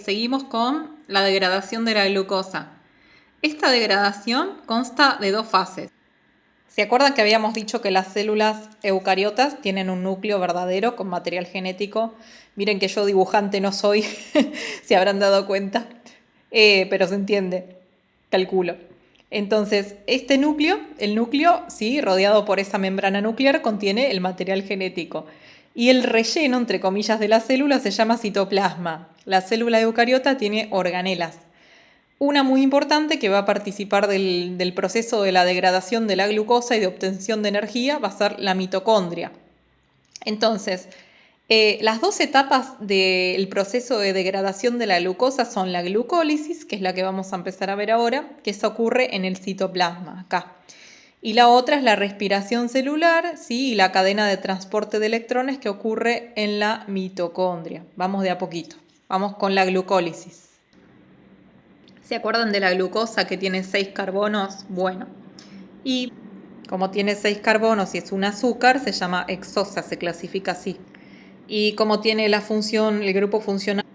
Seguimos con la degradación de la glucosa. Esta degradación consta de dos fases. ¿Se acuerdan que habíamos dicho que las células eucariotas tienen un núcleo verdadero con material genético? Miren que yo dibujante no soy, se habrán dado cuenta, pero se entiende, calculo. Entonces, este núcleo, el núcleo, sí, rodeado por esa membrana nuclear, contiene el material genético. Y el relleno, entre comillas, de la célula se llama citoplasma. La célula eucariota tiene organelas. Una muy importante que va a participar del proceso de la degradación de la glucosa y de obtención de energía va a ser la mitocondria. Entonces, las dos etapas del proceso de degradación de la glucosa son la glucólisis, que es la que vamos a empezar a ver ahora, que eso ocurre en el citoplasma, acá. Y la otra es la respiración celular, ¿sí? Y la cadena de transporte de electrones que ocurre en la mitocondria. Vamos de a poquito. Vamos con la glucólisis. ¿Se acuerdan de la glucosa que tiene 6 carbonos? Bueno, y como tiene 6 carbonos y es un azúcar, se llama hexosa, se clasifica así. Y como tiene la función, el grupo funcional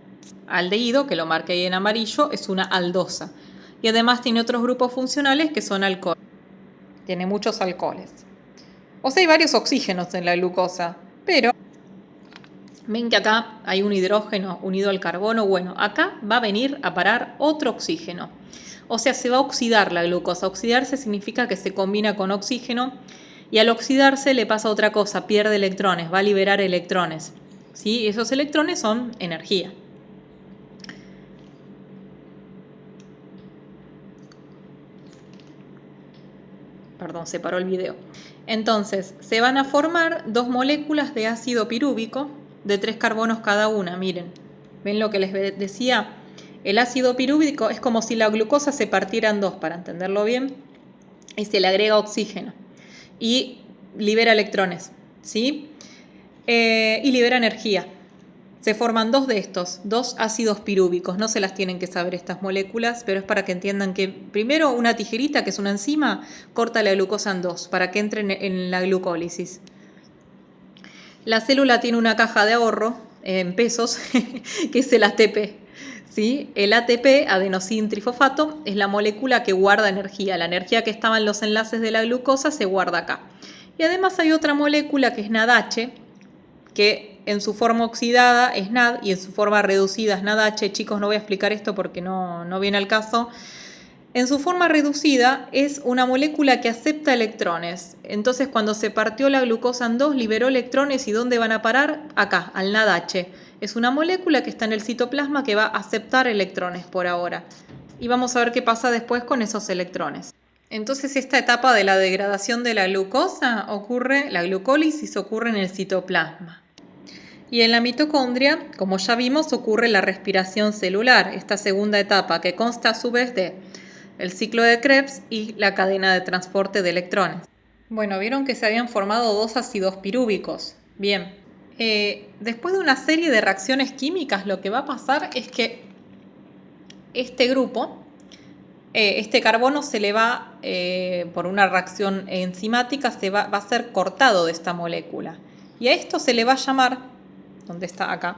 aldehído, que lo marqué ahí en amarillo, es una aldosa. Y además tiene otros grupos funcionales que son alcoholes. Tiene muchos alcoholes. O sea, hay varios oxígenos en la glucosa, pero ven que acá hay un hidrógeno unido al carbono. Bueno, acá va a venir a parar otro oxígeno. O sea, se va a oxidar la glucosa. Oxidarse significa que se combina con oxígeno y al oxidarse le pasa otra cosa, pierde electrones, va a liberar electrones. ¿Sí? Esos electrones son energía. Perdón, se paró el video. Entonces, se van a formar dos moléculas de ácido pirúvico de 3 carbonos cada una, miren. ¿Ven lo que les decía? El ácido pirúvico es como si la glucosa se partiera en dos, para entenderlo bien, y se le agrega oxígeno y libera electrones, ¿sí? Y libera energía. Se forman dos de estos, dos ácidos pirúvicos. No se las tienen que saber estas moléculas, pero es para que entiendan que primero una tijerita, que es una enzima, corta la glucosa en dos para que entre en la glucólisis. La célula tiene una caja de ahorro en pesos, que es el ATP. ¿Sí? El ATP, adenosintrifosfato, es la molécula que guarda energía. La energía que estaba en los enlaces de la glucosa se guarda acá. Y además hay otra molécula que es NADH, que en su forma oxidada es NAD y en su forma reducida es NADH. Chicos, no voy a explicar esto porque no viene al caso. En su forma reducida es una molécula que acepta electrones. Entonces, cuando se partió la glucosa en dos, liberó electrones. ¿Y dónde van a parar? Acá, al NADH. Es una molécula que está en el citoplasma que va a aceptar electrones por ahora. Y vamos a ver qué pasa después con esos electrones. Entonces, esta etapa de la degradación de la glucosa ocurre, la glucólisis ocurre en el citoplasma. Y en la mitocondria, como ya vimos, ocurre la respiración celular, esta segunda etapa, que consta a su vez de el ciclo de Krebs y la cadena de transporte de electrones. Bueno, vieron que se habían formado dos ácidos pirúvicos. Bien, después de una serie de reacciones químicas, lo que va a pasar es que este grupo, este carbono se le va, por una reacción enzimática, va a ser cortado de esta molécula. Y a esto se le va a llamar, ¿dónde está? Acá,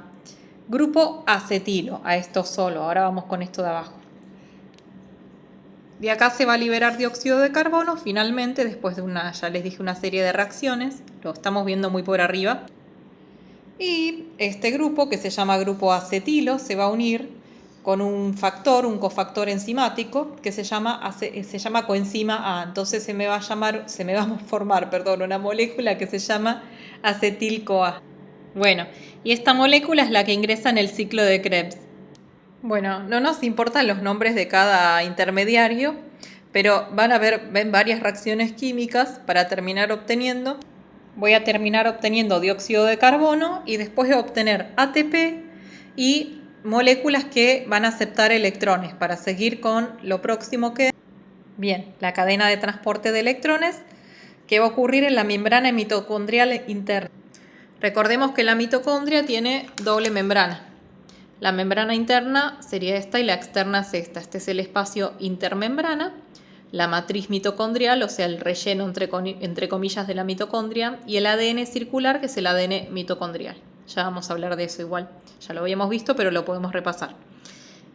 grupo acetilo, a esto solo. Ahora vamos con esto de abajo. De acá se va a liberar dióxido de carbono finalmente, después de ya les dije, una serie de reacciones. Lo estamos viendo muy por arriba. Y este grupo, que se llama grupo acetilo, se va a unir con un cofactor enzimático, que se llama coenzima A. Entonces se me va a formar una molécula que se llama acetil-CoA. Bueno, y esta molécula es la que ingresa en el ciclo de Krebs. Bueno, no nos importan los nombres de cada intermediario, pero ven varias reacciones químicas para terminar obteniendo. Voy a terminar obteniendo dióxido de carbono y después de obtener ATP y moléculas que van a aceptar electrones para seguir con lo próximo que... Bien, la cadena de transporte de electrones que va a ocurrir en la membrana mitocondrial interna. Recordemos que la mitocondria tiene doble membrana. La membrana interna sería esta y la externa es esta. Este es el espacio intermembrana, la matriz mitocondrial, o sea, el relleno entre comillas de la mitocondria, y el ADN circular, que es el ADN mitocondrial. Ya vamos a hablar de eso igual. Ya lo habíamos visto, pero lo podemos repasar.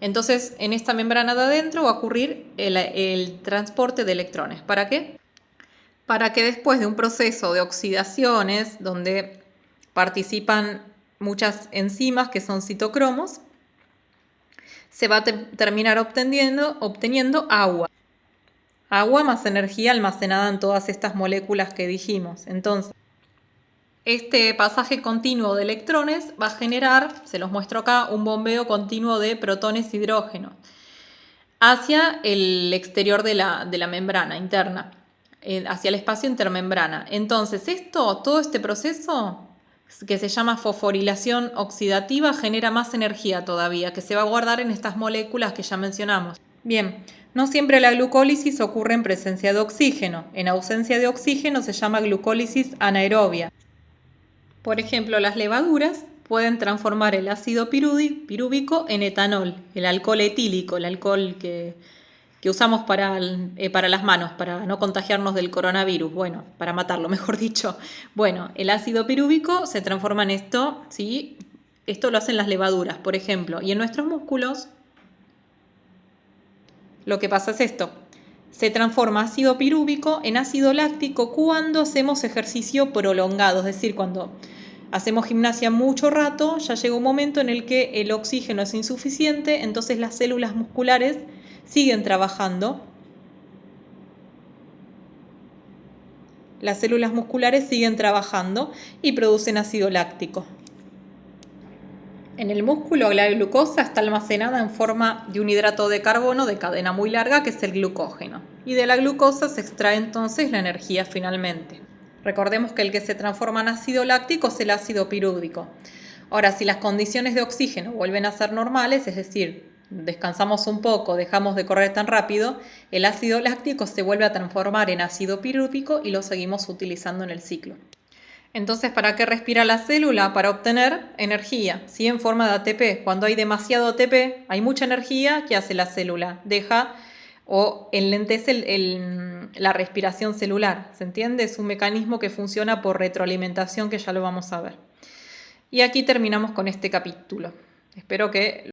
Entonces, en esta membrana de adentro va a ocurrir el transporte de electrones. ¿Para qué? Para que después de un proceso de oxidaciones, donde participan muchas enzimas que son citocromos, se va a terminar obteniendo agua. Agua más energía almacenada en todas estas moléculas que dijimos. Entonces, este pasaje continuo de electrones va a generar, se los muestro acá, un bombeo continuo de protones e hidrógenos hacia el exterior de la membrana interna, hacia el espacio intermembrana. Entonces, todo este proceso, que se llama fosforilación oxidativa, genera más energía todavía, que se va a guardar en estas moléculas que ya mencionamos. Bien, no siempre la glucólisis ocurre en presencia de oxígeno. En ausencia de oxígeno se llama glucólisis anaerobia. Por ejemplo, las levaduras pueden transformar el ácido pirúvico en etanol, el alcohol etílico, el alcohol que usamos para las manos, para no contagiarnos del coronavirus, bueno, para matarlo, mejor dicho. Bueno, el ácido pirúvico se transforma en esto, ¿sí? Esto lo hacen las levaduras, por ejemplo, y en nuestros músculos lo que pasa es esto. Se transforma ácido pirúvico en ácido láctico cuando hacemos ejercicio prolongado, es decir, cuando hacemos gimnasia mucho rato, ya llega un momento en el que el oxígeno es insuficiente, entonces las células musculares siguen trabajando. Las células musculares siguen trabajando y producen ácido láctico. En el músculo la glucosa está almacenada en forma de un hidrato de carbono de cadena muy larga, que es el glucógeno. Y de la glucosa se extrae entonces la energía finalmente. Recordemos que el que se transforma en ácido láctico es el ácido pirúvico. Ahora, si las condiciones de oxígeno vuelven a ser normales, es decir, descansamos un poco, dejamos de correr tan rápido, el ácido láctico se vuelve a transformar en ácido pirúvico y lo seguimos utilizando en el ciclo. Entonces, ¿para qué respira la célula? Para obtener energía, ¿sí? En forma de ATP. Cuando hay demasiado ATP, hay mucha energía, ¿qué hace la célula? Deja o enlentece la respiración celular, ¿se entiende? Es un mecanismo que funciona por retroalimentación, que ya lo vamos a ver. Y aquí terminamos con este capítulo. Espero que